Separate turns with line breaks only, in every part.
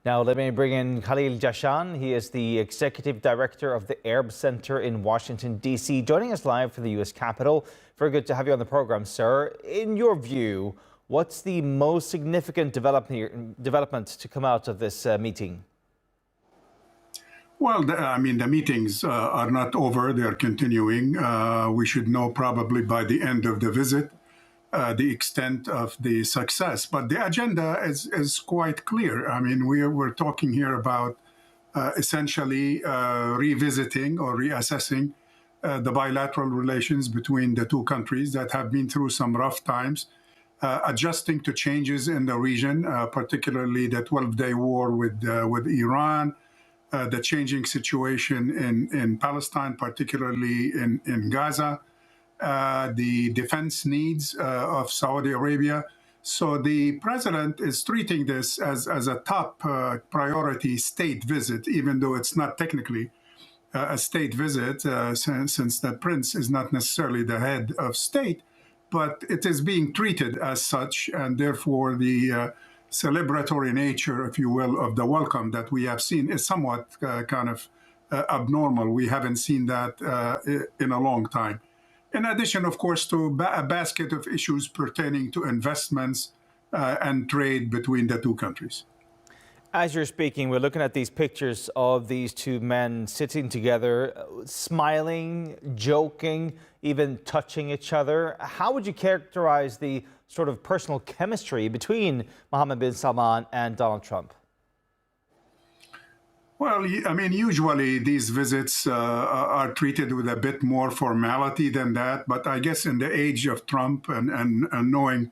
Now, let me bring in Khalil Jahshanm. He is the Executive Director of the Arab Center in Washington, D.C., joining us live from the U.S. Capitol. Very good to have you on the program, sir. In your view, what's the most significant development to come out of this meeting?
Well, the meetings are not over. They're continuing. We should know probably by the end of the visit the extent of the success. But the agenda is quite clear. I mean, we're talking here about essentially revisiting or reassessing the bilateral relations between the two countries that have been through some rough times, adjusting to changes in the region, particularly the 12-day war with Iran, the changing situation in Palestine, particularly in Gaza, the defense needs of Saudi Arabia. So the president is treating this as a top priority state visit, even though it's not technically a state visit, since the prince is not necessarily the head of state, but it is being treated as such, and therefore the celebratory nature, if you will, of the welcome that we have seen is somewhat kind of abnormal. We haven't seen that in a long time. In addition, of course, to a basket of issues pertaining to investments and trade between the two countries.
As you're speaking, we're looking at these pictures of these two men sitting together, smiling, joking, even touching each other. How would you characterize the sort of personal chemistry between Mohammed bin Salman and Donald Trump?
Well, I mean, usually these visits are treated with a bit more formality than that. But I guess in the age of Trump and knowing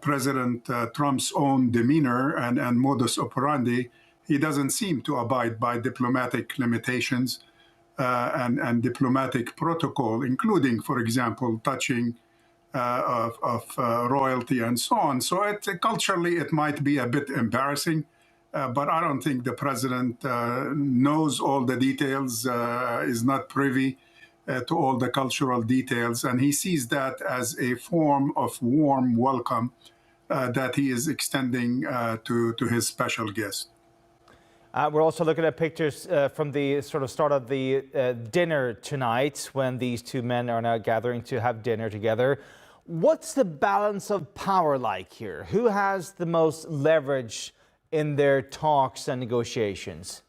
President Trump's own demeanor and modus operandi, he doesn't seem to abide by diplomatic limitations and diplomatic protocol, including, for example, touching of royalty and so on. So culturally, it might be a bit embarrassing. But I don't think the president knows all the details, is not privy to all the cultural details, and he sees that as a form of warm welcome that he is extending to his special guest.
We're also looking at pictures from the sort of start of the dinner tonight, when these two men are now gathering to have dinner together. What's the balance of power like here? Who has the most leverage in their talks and negotiations?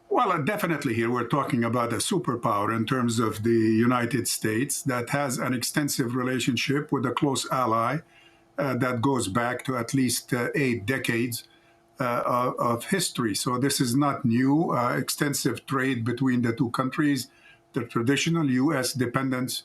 Well, definitely here we're talking about a superpower in terms of the United States that has an extensive relationship with a close ally that goes back to at least 8 decades of history. So this is not new. Extensive trade between the two countries, the traditional U.S. dependence,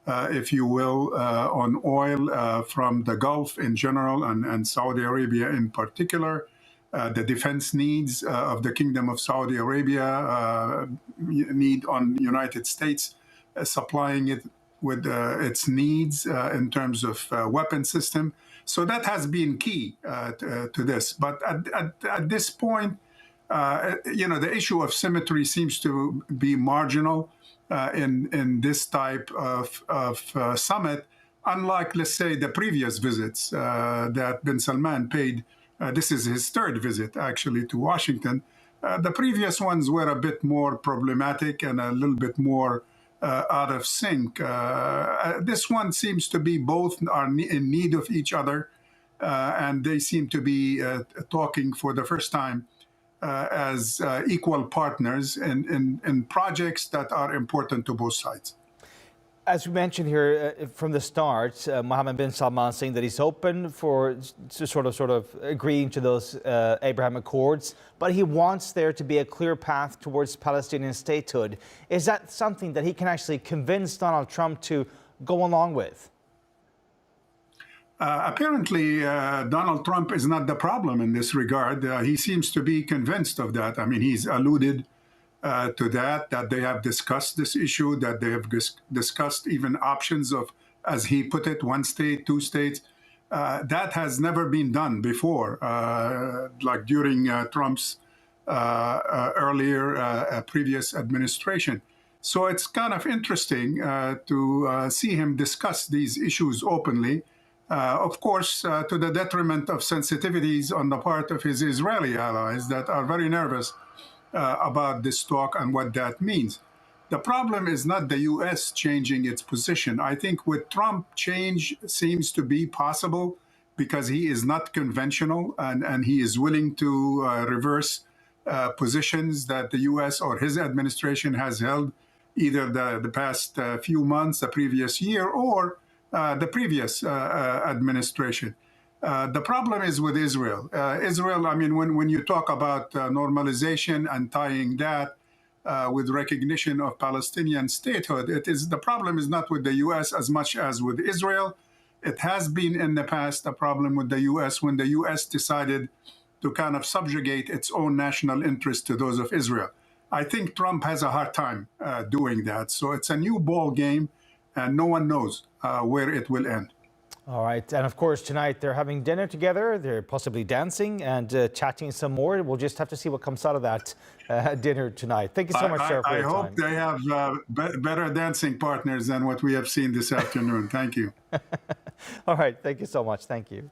if you will, on oil from the Gulf in general and Saudi Arabia in particular, the defense needs of the Kingdom of Saudi Arabia need on the United States, supplying it with its needs in terms of weapon system. So that has been key to this. But at this point, the issue of symmetry seems to be marginal in this type of summit, unlike, let's say, the previous visits that bin Salman paid. This is his third visit, actually, to Washington. The previous ones were a bit more problematic and a little bit more out of sync. This one seems to be both are in need of each other, and they seem to be talking for the first time as equal partners in projects that are important to both sides.
As we mentioned here from the start, Mohammed bin Salman saying that he's open to sort of agreeing to those Abraham Accords, but he wants there to be a clear path towards Palestinian statehood. Is that something that he can actually convince Donald Trump to go along with?
Apparently, Donald Trump is not the problem in this regard. He seems to be convinced of that. I mean, he's alluded to that they have discussed this issue, that they have discussed even options of, as he put it, one state, two states. That has never been done before, like during Trump's earlier previous administration. So it's kind of interesting to see him discuss these issues openly. Of course, to the detriment of sensitivities on the part of his Israeli allies that are very nervous about this talk and what that means. The problem is not the US changing its position. I think with Trump, change seems to be possible because he is not conventional and he is willing to reverse positions that the US or his administration has held either the past few months, the previous year, or the previous administration. The problem is with Israel. Israel, I mean, when you talk about normalization and tying that with recognition of Palestinian statehood, the problem is not with the U.S. as much as with Israel. It has been in the past a problem with the U.S. when the U.S. decided to kind of subjugate its own national interests to those of Israel. I think Trump has a hard time doing that. So it's a new ball game, and no one knows where it will end.
All right. And of course, tonight they're having dinner together. They're possibly dancing and chatting some more. We'll just have to see what comes out of that dinner tonight. Thank you so much, sir, for your time.
I hope they have better dancing partners than what we have seen this afternoon. Thank you.
All right. Thank you so much. Thank you.